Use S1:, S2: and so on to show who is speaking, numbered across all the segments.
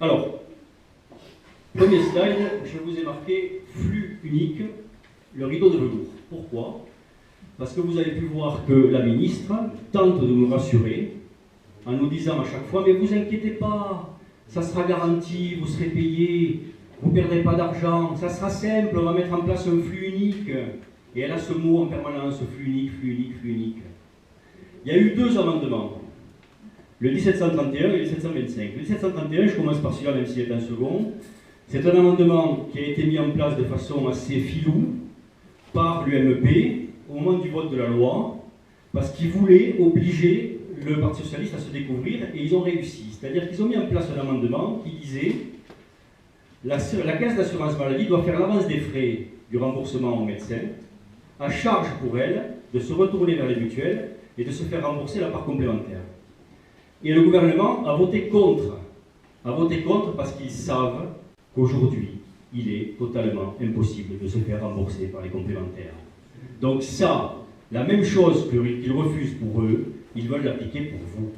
S1: Alors, premier slide, je vous ai marqué flux unique, le rideau de velours. Pourquoi? Parce que vous avez pu voir que la ministre tente de nous rassurer en nous disant à chaque fois, mais vous inquiétez pas, ça sera garanti, vous serez payé, vous ne perdrez pas d'argent, ça sera simple, on va mettre en place un flux unique. Et elle a ce mot en permanence, flux unique, flux unique, flux unique. Il y a eu deux amendements, le 1731 et le 1725. Le 1731, je commence par celui-là, même s'il est un second. C'est un amendement qui a été mis en place de façon assez filou par l'UMP au moment du vote de la loi, parce qu'ils voulaient obliger le Parti Socialiste à se découvrir, et ils ont réussi. C'est-à-dire qu'ils ont mis en place un amendement qui disait la caisse d'assurance maladie doit faire l'avance des frais du remboursement aux médecins, à charge pour elle de se retourner vers les mutuelles et de se faire rembourser la part complémentaire. Et le gouvernement a voté contre. A voté contre parce qu'ils savent qu'aujourd'hui, il est totalement impossible de se faire rembourser par les complémentaires. Donc ça, la même chose qu'ils refusent pour eux, ils veulent l'appliquer pour vous.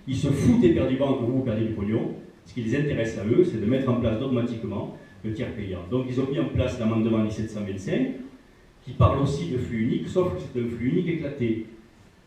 S1: Ils se foutent éperdument que vous perdez du pognon. Ce qui les intéresse à eux, c'est de mettre en place dogmatiquement le tiers payant. Donc ils ont mis en place l'amendement 1725, qui parle aussi de flux unique, sauf que c'est un flux unique éclaté.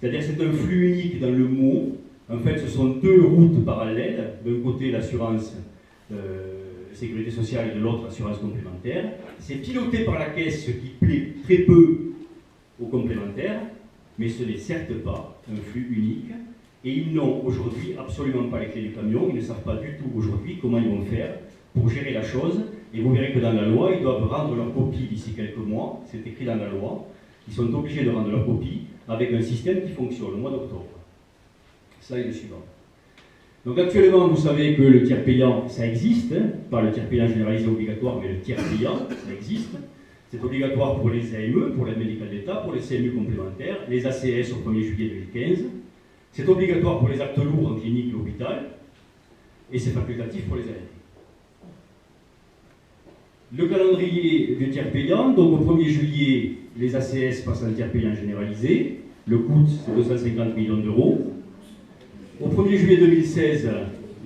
S1: C'est-à-dire que c'est un flux unique dans le mot. En fait, ce sont deux routes parallèles. D'un côté, l'assurance sécurité sociale et de l'autre, l'assurance complémentaire. C'est piloté par la caisse, ce qui plaît très peu aux complémentaires, mais ce n'est certes pas un flux unique. Et ils n'ont aujourd'hui absolument pas les clés du camion. Ils ne savent pas du tout aujourd'hui comment ils vont faire pour gérer la chose. Et vous verrez que dans la loi, ils doivent rendre leur copie d'ici quelques mois. C'est écrit dans la loi. Ils sont obligés de rendre leur copie avec un système qui fonctionne au mois d'octobre. Ça est le suivant. Donc actuellement, vous savez que le tiers payant, ça existe. Pas le tiers payant généralisé obligatoire, mais le tiers payant, ça existe. C'est obligatoire pour les AME, pour l'aide médicale d'État, pour les CMU complémentaires, les ACS au 1er juillet 2015. C'est obligatoire pour les actes lourds en clinique et hôpital. Et c'est facultatif pour les AME. Le calendrier du tiers payant, donc au 1er juillet, les ACS passent en tiers payant généralisé. Le coût, c'est 250 millions d'euros. Au 1er juillet 2016,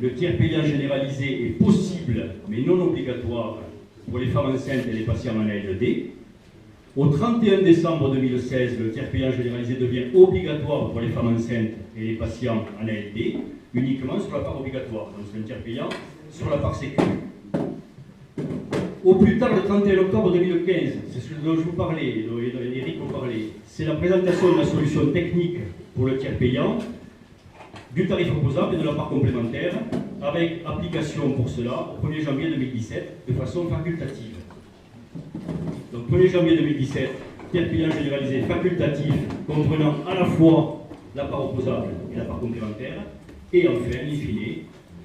S1: le tiers payant généralisé est possible, mais non obligatoire, pour les femmes enceintes et les patients en ALD. Au 31 décembre 2016, le tiers payant généralisé devient obligatoire pour les femmes enceintes et les patients en ALD, uniquement sur la part obligatoire. Donc c'est un tiers payant sur la part sécu. Au plus tard, le 31 octobre 2015, c'est ce dont je vous parlais, dont Eric vous parlait, c'est la présentation de la solution technique pour le tiers payant, du tarif opposable et de la part complémentaire, avec application pour cela au 1er janvier 2017 de façon facultative. Donc 1er janvier 2017, tiers payant généralisé facultatif, comprenant à la fois la part opposable et la part complémentaire, et enfin, in fine,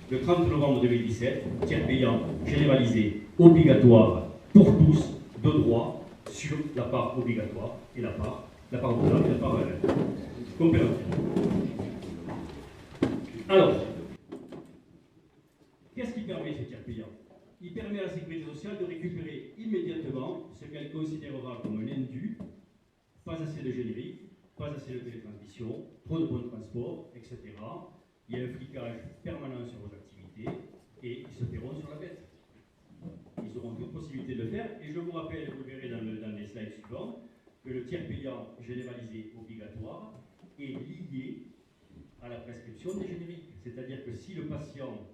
S1: le 30 novembre 2017, tiers payant généralisé obligatoire pour tous, de droit, sur la part obligatoire et la part opposable et la part complémentaire. Alors, qu'est-ce qui permet ce tiers payant? Il permet à la sécurité sociale de récupérer immédiatement ce qu'elle considérera comme un indu, pas assez de générique, pas assez de télétransmission, trop de points de transport, etc. Il y a un flicage permanent sur vos activités et ils se paieront sur la bête. Ils auront toute possibilité de le faire. Et je vous rappelle, vous le verrez dans les slides suivants, que le tiers payant généralisé obligatoire est lié à la prescription des génériques. C'est-à-dire que si le patient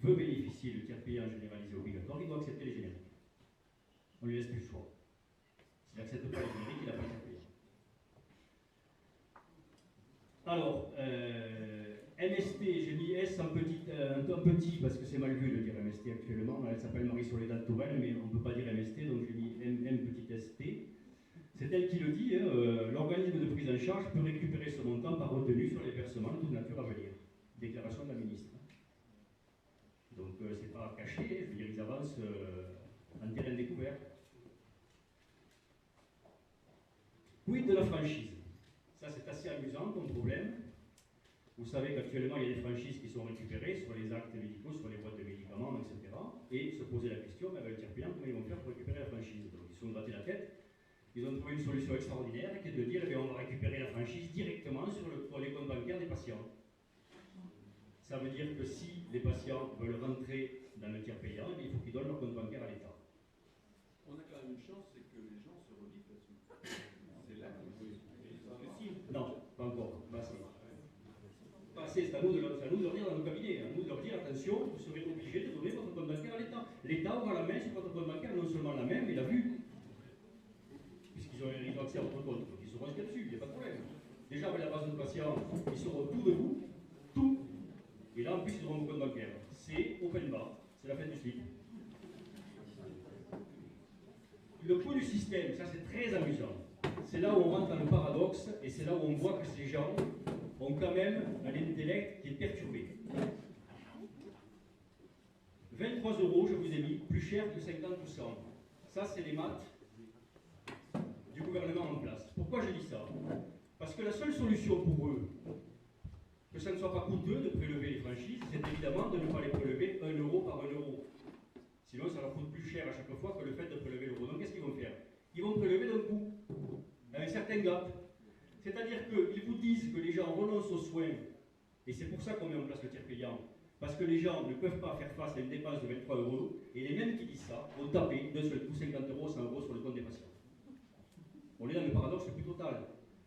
S1: veut bénéficier du tiers payant généralisé obligatoire, il doit accepter les génériques. On ne lui laisse plus le choix. S'il n'accepte pas les génériques, il n'a pas le tiers payant. Alors, MST, j'ai mis S en petit parce que c'est mal vu de dire MST actuellement. Elle s'appelle Marie-Soledad Touraine, mais on ne peut pas dire MST, donc j'ai mis M petit ST. C'est elle qui le dit, l'organisme de prise en charge peut récupérer ce montant par retenue sur les versements de toute nature à venir. Déclaration de la ministre. Donc c'est pas caché, je veux dire, ils avancent en terrain découvert. Quid de la franchise? Ça c'est assez amusant comme problème. Vous savez qu'actuellement il y a des franchises qui sont récupérées sur les actes médicaux, sur les boîtes de médicaments, etc. Et se poser la question, avec le tiers payant, comment ils vont faire pour récupérer la franchise? Donc ils se sont grattés la tête. Ils ont trouvé une solution extraordinaire qui est de dire on va récupérer la franchise directement sur les comptes bancaires des patients. Ça veut dire que si les patients veulent rentrer dans le tiers payant, il faut qu'ils donnent leur compte bancaire à l'État.
S2: On a quand même une chance, c'est que les gens se redisent là-dessus. C'est là qu'il faut.
S1: Non, pas encore. C'est à nous de leur dire dans nos cabinets, à nous de leur dire attention, vous serez obligé de donner votre compte bancaire à l'État. L'État aura la main sur votre compte bancaire, non seulement la main, mais la vue. Puisqu'ils ont accès à votre compte, donc ils seront inscrits dessus, il n'y a pas de problème. Déjà avec la base de patients, ils seront tout de vous, tout. Et là en plus ils auront vos comptes bancaires. C'est open bar, c'est la fête du slip. Le coût du système, ça c'est très amusant. C'est là où on rentre dans le paradoxe et c'est là où on voit que ces gens ont quand même un intellect qui est perturbé. 23 €, je vous ai mis, plus cher que 50%. Ça, c'est les maths du gouvernement en place. Pourquoi je dis ça? Parce que la seule solution pour eux, que ça ne soit pas coûteux de prélever les franchises, c'est évidemment de ne pas les prélever 1 € par 1 €. Sinon, ça leur coûte plus cher à chaque fois que le fait de prélever l'euro. Donc, qu'est-ce qu'ils vont faire? Ils vont prélever d'un coup, à un certain gap. C'est-à-dire qu'ils vous disent que les gens renoncent aux soins, et c'est pour ça qu'on met en place le tiers payant, parce que les gens ne peuvent pas faire face à une dépense de 23 €, et les mêmes qui disent ça vont taper d'un seul coup 50 €, 100 € sur le compte des patients. On est dans le paradoxe le plus total.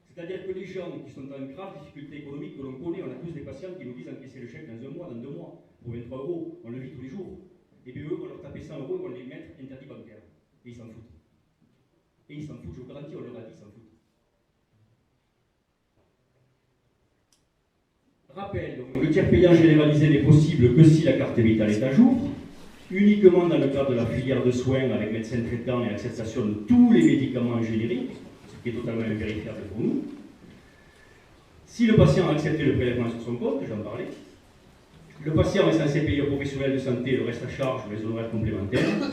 S1: C'est-à-dire que les gens qui sont en grave difficulté économique, que l'on connaît, on a tous des patients qui nous disent encaisser le chèque dans 1 mois, dans 2 mois, pour 23 €, on le vit tous les jours. Et bien eux vont leur taper 100 € et vont les mettre interdits bancaires. Et ils s'en foutent. Et ils s'en foutent, je vous garantis, on leur a dit, ils s'en foutent. Rappel, donc, le tiers payant généralisé n'est possible que si la carte vitale est à jour, uniquement dans le cadre de la filière de soins avec médecin traitant et acceptation de tous les médicaments génériques, ce qui est totalement invérifiable pour nous. Si le patient a accepté le prélèvement sur son compte, j'en parlais, le patient est censé payer au professionnel de santé le reste à charge ou les honoraires complémentaires.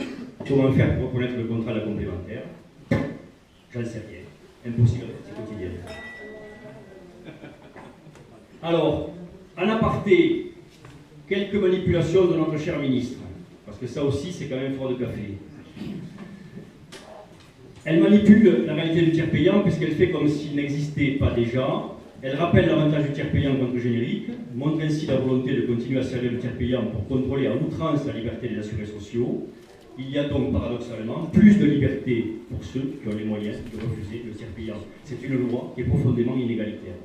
S1: Comment faire pour reconnaître le contrat de la complémentaire? J'en sais rien. Impossible, c'est quotidien. Alors, en aparté, quelques manipulations de notre cher ministre, parce que ça aussi c'est quand même fort de café. Elle manipule la réalité du tiers payant puisqu'elle fait comme s'il n'existait pas déjà. Elle rappelle l'avantage du tiers payant contre générique, montre ainsi la volonté de continuer à servir le tiers payant pour contrôler à outrance la liberté des assurés sociaux. Il y a donc paradoxalement plus de liberté pour ceux qui ont les moyens de refuser le tiers payant. C'est une loi qui est profondément inégalitaire.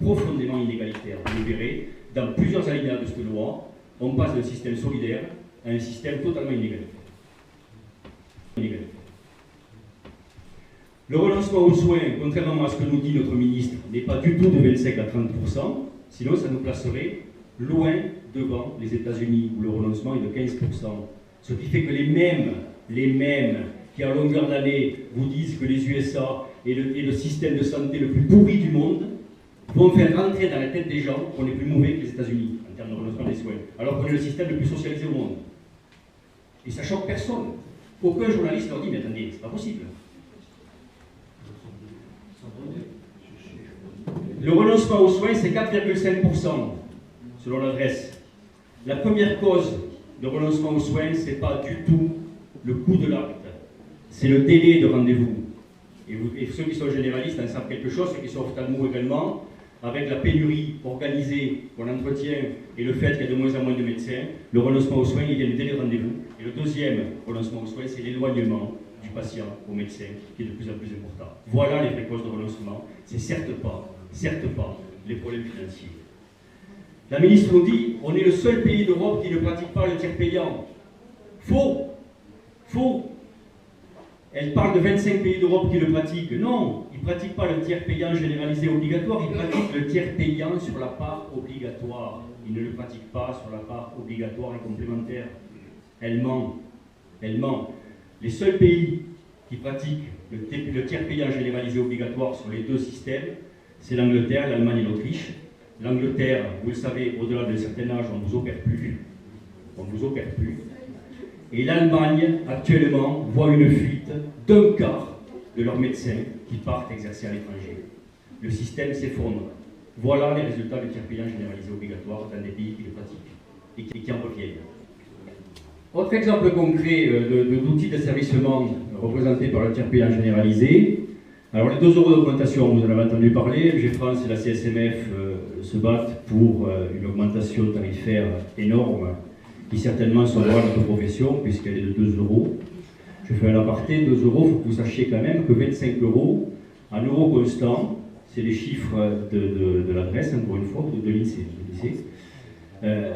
S1: Profondément inégalitaire. Vous le verrez, dans plusieurs alinéas de cette loi, on passe d'un système solidaire à un système totalement inégalitaire. Le renoncement aux soins, contrairement à ce que nous dit notre ministre, n'est pas du tout de 25 à 30%, sinon ça nous placerait loin devant les États-Unis où le renoncement est de 15%. Ce qui fait que les mêmes qui à longueur d'année vous disent que les USA est le système de santé le plus pourri du monde, vont faire rentrer dans la tête des gens qu'on est plus mauvais que les États-Unis en termes de renoncement des soins, alors qu'on est le système le plus socialisé au monde. Et ça choque personne. Aucun journaliste leur dit, mais attendez, c'est pas possible. Le renoncement aux soins, c'est 4,5% selon l'adresse. La première cause de renoncement aux soins, ce n'est pas du tout le coût de l'acte, c'est le délai de rendez-vous. Et ceux qui sont généralistes en savent quelque chose, ceux qui sont ophtalmos également, avec la pénurie organisée qu'on entretient et le fait qu'il y a de moins en moins de médecins, le renoncement aux soins, il vient du délai de rendez-vous. Et le deuxième renoncement aux soins, c'est l'éloignement du patient au médecin, qui est de plus en plus important. Voilà les vraies causes de renoncement. C'est certes pas les problèmes financiers. La ministre nous dit, on est le seul pays d'Europe qui ne pratique pas le tiers payant. Faux. Faux. Elle parle de 25 pays d'Europe qui le pratiquent. Non, ils ne pratiquent pas le tiers payant généralisé obligatoire, ils pratiquent le tiers payant sur la part obligatoire. Ils ne le pratiquent pas sur la part obligatoire et complémentaire. Elle ment. Elle ment. Les seuls pays qui pratiquent le tiers payant généralisé obligatoire sur les deux systèmes, c'est l'Angleterre, l'Allemagne et l'Autriche. L'Angleterre, vous le savez, au-delà d'un certain âge, on ne vous opère plus. On ne vous opère plus. Et l'Allemagne, actuellement, voit une fuite d'un quart de leurs médecins qui partent exercer à l'étranger. Le système s'effondre. Voilà les résultats du tiers payant généralisé obligatoire dans des pays qui le pratiquent et qui en reviennent. Autre exemple concret d'outils d'asservissement représentés par le tiers payant généralisé. Alors les 2 € d'augmentation, vous en avez entendu parler, G France et la CSMF se battent pour une augmentation tarifaire énorme, qui certainement sauvera notre profession, puisqu'elle est de 2 euros. Je fais un aparté, 2 euros, il faut que vous sachiez quand même que 25 euros, en euros constants, c'est les chiffres de l'adresse, encore une fois, de l'INSEE.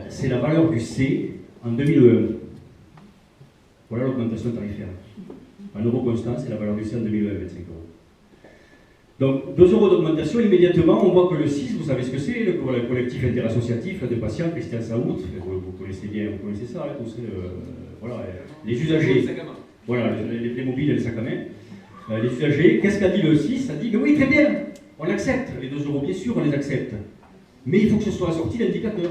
S1: C'est la valeur du C en 2001. Voilà l'augmentation tarifaire. En euros constants, c'est la valeur du C en 2001, 25 euros. Donc, 2 euros d'augmentation, immédiatement, on voit que le 6, vous savez ce que c'est, le collectif interassociatif de patients, Christian Saout, vous connaissez bien, vous connaissez ça, tous voilà, les usagers, voilà, les mobiles et les sacs à main. Les usagers, qu'est-ce qu'a dit le 6? Ça dit que oui, très bien, on accepte, les 2 euros, bien sûr, on les accepte. Mais il faut que ce soit assorti d'indicateurs.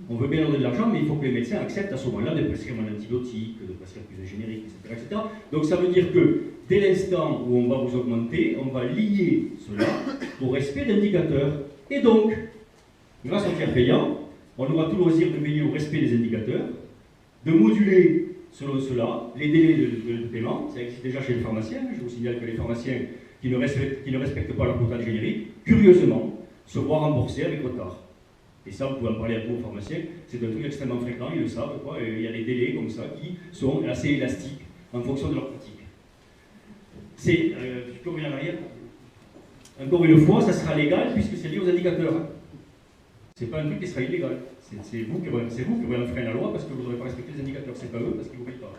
S1: On veut bien leur donner de l'argent, mais il faut que les médecins acceptent à ce moment-là de prescrire un antibiotique, de prescrire plus de générique, etc. Donc ça veut dire que dès l'instant où on va vous augmenter, on va lier cela au respect d'indicateurs. Et donc, grâce au tiers payant, on aura tout loisir de veiller au respect des indicateurs, de moduler selon cela les délais de paiement. Ça existe déjà chez les pharmaciens. Je vous signale que les pharmaciens qui ne respectent pas leur quota de générique, curieusement, se voient rembourser avec retard. Et ça, vous pouvez en parler à vos pharmaciens, c'est un truc extrêmement fréquent, ils le savent, quoi. Il y a des délais comme ça qui sont assez élastiques en fonction de leur pratique. C'est, je peux revenir en arrière. Encore une fois, ça sera légal puisque c'est lié aux indicateurs. Hein. C'est pas un truc qui sera illégal. C'est vous qui aurez enfreint la loi parce que vous n'aurez pas respecté les indicateurs, c'est pas eux parce qu'ils vous payent pas.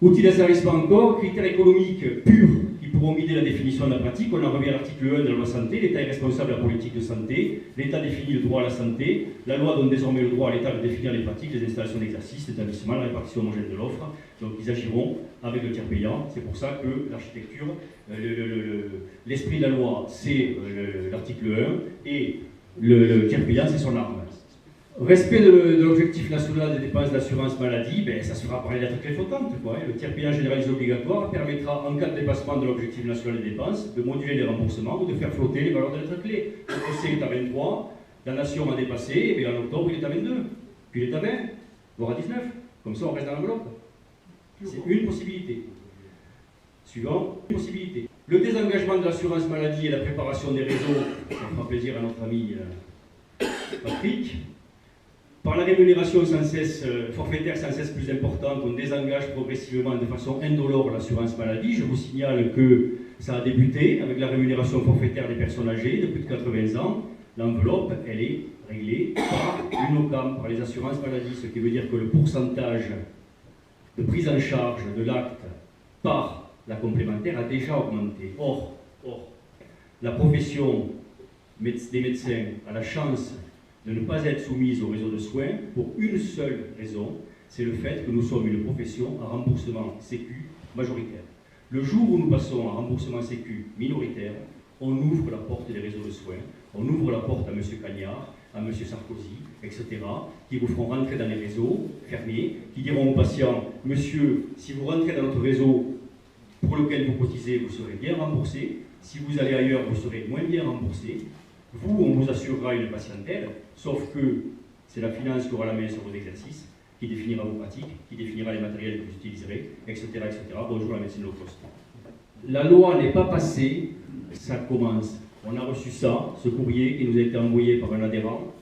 S1: Outils d'asservissement encore, critères économiques purs qui pourront guider la définition de la pratique. On en revient à l'article 1 de la loi santé. L'État est responsable de la politique de santé. L'État définit le droit à la santé. La loi donne désormais le droit à l'État de définir les pratiques, les installations d'exercice, l'établissement, la répartition homogène de l'offre. Donc ils agiront avec le tiers payant. C'est pour ça que l'architecture, l'esprit de la loi, c'est l'article 1 et le tiers payant, c'est son arme. Respect de l'objectif national des dépenses d'assurance maladie, ben, ça sera par les lettres clés flottantes. Le tiers payant généralisé obligatoire permettra, en cas de dépassement de l'objectif national des dépenses, de moduler les remboursements ou de faire flotter les valeurs de lettres clés. Le procès est à 23, la nation a dépassé, et en octobre il est à 22, puis il est à 20, voire à 19. Comme ça on reste dans l'enveloppe. C'est une possibilité. Suivant, une possibilité. Le désengagement de l'assurance maladie et la préparation des réseaux, ça fera plaisir à notre ami Patrick. Par la rémunération sans cesse, forfaitaire sans cesse plus importante, on désengage progressivement de façon indolore l'assurance maladie. Je vous signale que ça a débuté avec la rémunération forfaitaire des personnes âgées de plus de 80 ans. L'enveloppe, elle est réglée par l'UNOCAM, par les assurances maladie, ce qui veut dire que le pourcentage de prise en charge de l'acte par la complémentaire a déjà augmenté. Or la profession des médecins a la chance de ne pas être soumise au réseau de soins pour une seule raison, c'est le fait que nous sommes une profession à remboursement sécu majoritaire. Le jour où nous passons à remboursement sécu minoritaire, on ouvre la porte des réseaux de soins, on ouvre la porte à M. Cagnard, à M. Sarkozy, etc., qui vous feront rentrer dans les réseaux fermés, qui diront aux patients, monsieur, si vous rentrez dans notre réseau pour lequel vous cotisez, vous serez bien remboursé, si vous allez ailleurs, vous serez moins bien remboursé. Vous, on vous assurera une patientèle, sauf que c'est la finance qui aura la main sur vos exercices, qui définira vos pratiques, qui définira les matériels que vous utiliserez, etc. etc. Bonjour la médecine low cost. La loi n'est pas passée, ça commence. On a reçu ça, ce courrier qui nous a été envoyé par un adhérent,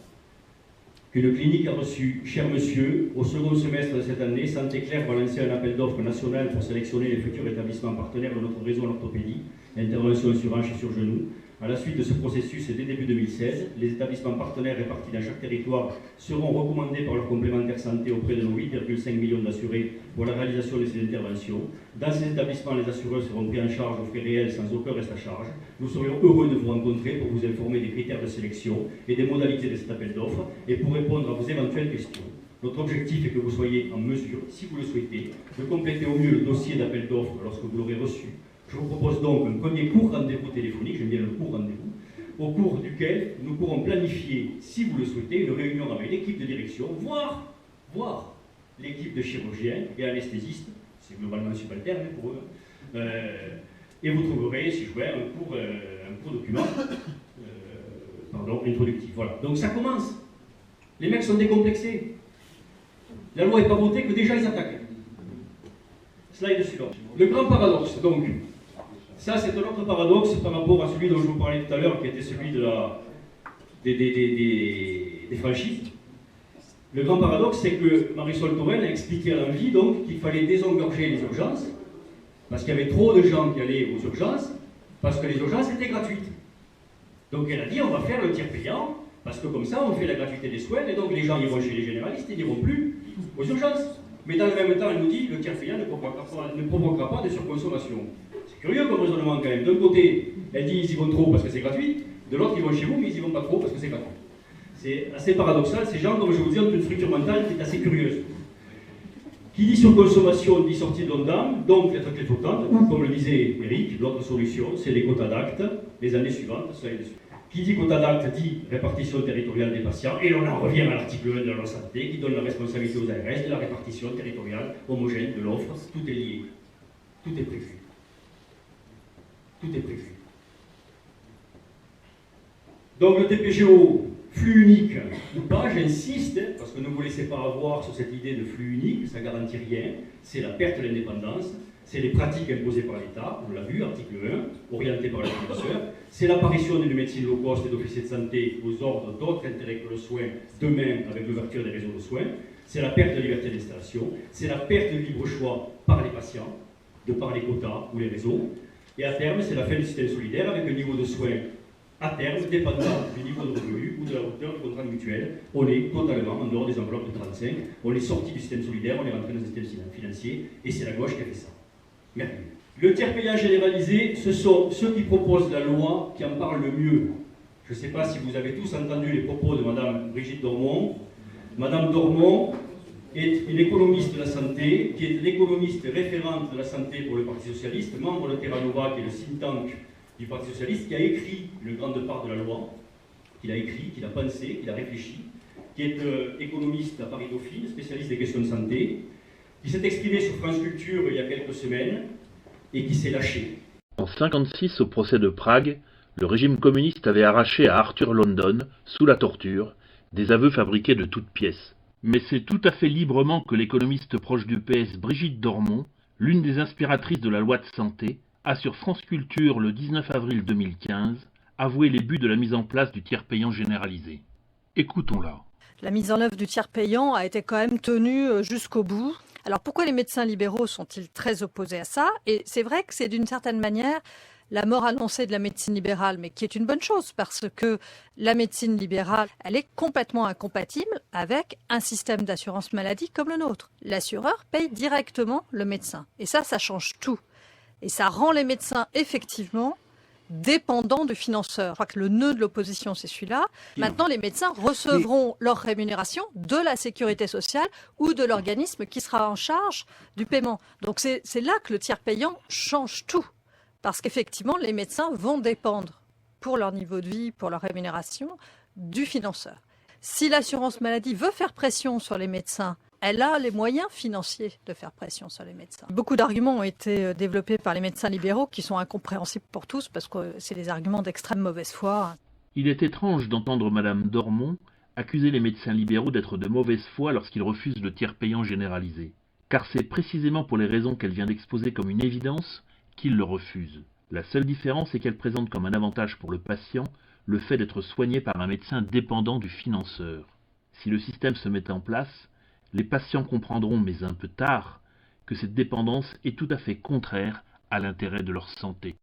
S1: qu'une clinique a reçu. Cher monsieur, au second semestre de cette année, Santé Claire va lancer un appel d'offres national pour sélectionner les futurs établissements partenaires de notre réseau en orthopédie, intervention sur hanche et sur genou. À la suite de ce processus et dès début 2016, les établissements partenaires répartis dans chaque territoire seront recommandés par leur complémentaire santé auprès de nos 8,5 millions d'assurés pour la réalisation de ces interventions. Dans ces établissements, les assureurs seront pris en charge aux frais réels sans aucun reste à charge. Nous serions heureux de vous rencontrer pour vous informer des critères de sélection et des modalités de cet appel d'offres et pour répondre à vos éventuelles questions. Notre objectif est que vous soyez en mesure, si vous le souhaitez, de compléter au mieux le dossier d'appel d'offres lorsque vous l'aurez reçu. Je vous propose donc un premier court rendez-vous téléphonique, j'aime bien le court rendez-vous, au cours duquel nous pourrons planifier, si vous le souhaitez, une réunion avec l'équipe de direction, voire l'équipe de chirurgiens et anesthésistes, c'est globalement subalterne pour eux, et vous trouverez, si je veux, un court document introductif. Voilà. Donc ça commence. Les mecs sont décomplexés. La loi n'est pas votée que déjà ils attaquent. Slide suivant. Le grand paradoxe, donc. Ça, c'est un autre paradoxe par rapport à celui dont je vous parlais tout à l'heure, qui était celui de des franchises. Le grand paradoxe, c'est que Marisol Touraine a expliqué à l'envie donc qu'il fallait désengorger les urgences, parce qu'il y avait trop de gens qui allaient aux urgences, parce que les urgences étaient gratuites. Donc elle a dit, on va faire le tiers payant, parce que comme ça, on fait la gratuité des soins, et donc les gens iront chez les généralistes, ils n'iront plus aux urgences. Mais dans le même temps, elle nous dit, le tiers payant ne provoquera pas de surconsommation. C'est curieux comme raisonnement quand même. D'un côté, elle dit, ils y vont trop parce que c'est gratuit, de l'autre, ils vont chez vous, mais ils y vont pas trop parce que c'est gratuit. C'est assez paradoxal, ces gens, comme je vous dis, ont une structure mentale qui est assez curieuse. Qui dit surconsommation dit sortie de l'ONDAM, donc être clé flottante, comme le disait Eric, l'autre solution, c'est les quotas d'actes, les années suivantes, ça et dessus. Qui dit quota d'actes dit répartition territoriale des patients, et on en revient à l'article 1 de la loi santé, qui donne la responsabilité aux ARS de la répartition territoriale homogène de l'offre. Tout est lié, tout est prévu. Tout est prévu. Donc le TPGO, flux unique ou pas, j'insiste, parce que ne vous laissez pas avoir sur cette idée de flux unique, ça ne garantit rien, c'est la perte de l'indépendance, c'est les pratiques imposées par l'État, on l'a vu, article 1, orienté par les financeurs, c'est l'apparition d'une médecine low cost et d'officiers de santé aux ordres d'autres intérêts que le soin, demain avec l'ouverture des réseaux de soins, c'est la perte de liberté d'installation, c'est la perte de libre choix par les patients, de par les quotas ou les réseaux, et à terme, c'est la fin du système solidaire avec un niveau de soins à terme, dépendant du niveau de revenu ou de la hauteur du contrat mutuel. On est totalement en dehors des enveloppes de 35, on est sorti du système solidaire, on est rentré dans un système financier, et c'est la gauche qui a fait ça. Merveilleux. Le tiers payant généralisé, ce sont ceux qui proposent la loi qui en parlent le mieux. Je ne sais pas si vous avez tous entendu les propos de Madame Brigitte Dormont. Madame Dormont est une économiste de la santé, qui est l'économiste référente de la santé pour le Parti Socialiste, membre de Terra Nova, qui est le think tank du Parti Socialiste, qui a écrit une grande part de la loi, qu'il a écrit, qu'il a pensé, qu'il a réfléchi, qui est économiste à Paris Dauphine, spécialiste des questions de santé, qui s'est exprimé sur France Culture il y a quelques semaines et qui s'est lâché.
S3: En 1956, au procès de Prague, le régime communiste avait arraché à Arthur London, sous la torture, des aveux fabriqués de toutes pièces. Mais c'est tout à fait librement que l'économiste proche du PS Brigitte Dormont, l'une des inspiratrices de la loi de santé, a sur France Culture le 19 avril 2015 avoué les buts de la mise en place du tiers payant généralisé. Écoutons-la.
S4: La mise en œuvre du tiers payant a été quand même tenue jusqu'au bout. Alors pourquoi les médecins libéraux sont-ils très opposés à ça? Et c'est vrai que c'est d'une certaine manière la mort annoncée de la médecine libérale, mais qui est une bonne chose parce que la médecine libérale, elle est complètement incompatible avec un système d'assurance maladie comme le nôtre. L'assureur paye directement le médecin. Et ça change tout. Et ça rend les médecins effectivement dépendants du financeur. Je crois que le nœud de l'opposition, c'est celui-là. Maintenant, les médecins recevront leur rémunération de la sécurité sociale ou de l'organisme qui sera en charge du paiement. Donc c'est là que le tiers payant change tout. Parce qu'effectivement, les médecins vont dépendre, pour leur niveau de vie, pour leur rémunération, du financeur. Si l'assurance maladie veut faire pression sur les médecins, elle a les moyens financiers de faire pression sur les médecins. Beaucoup d'arguments ont été développés par les médecins libéraux qui sont incompréhensibles pour tous parce que c'est des arguments d'extrême mauvaise foi.
S3: Il est étrange d'entendre Madame Dormont accuser les médecins libéraux d'être de mauvaise foi lorsqu'ils refusent le tiers payant généralisé. Car c'est précisément pour les raisons qu'elle vient d'exposer comme une évidence qu'ils le refusent. La seule différence est qu'elle présente comme un avantage pour le patient le fait d'être soigné par un médecin dépendant du financeur. Si le système se met en place, les patients comprendront, mais un peu tard, que cette dépendance est tout à fait contraire à l'intérêt de leur santé.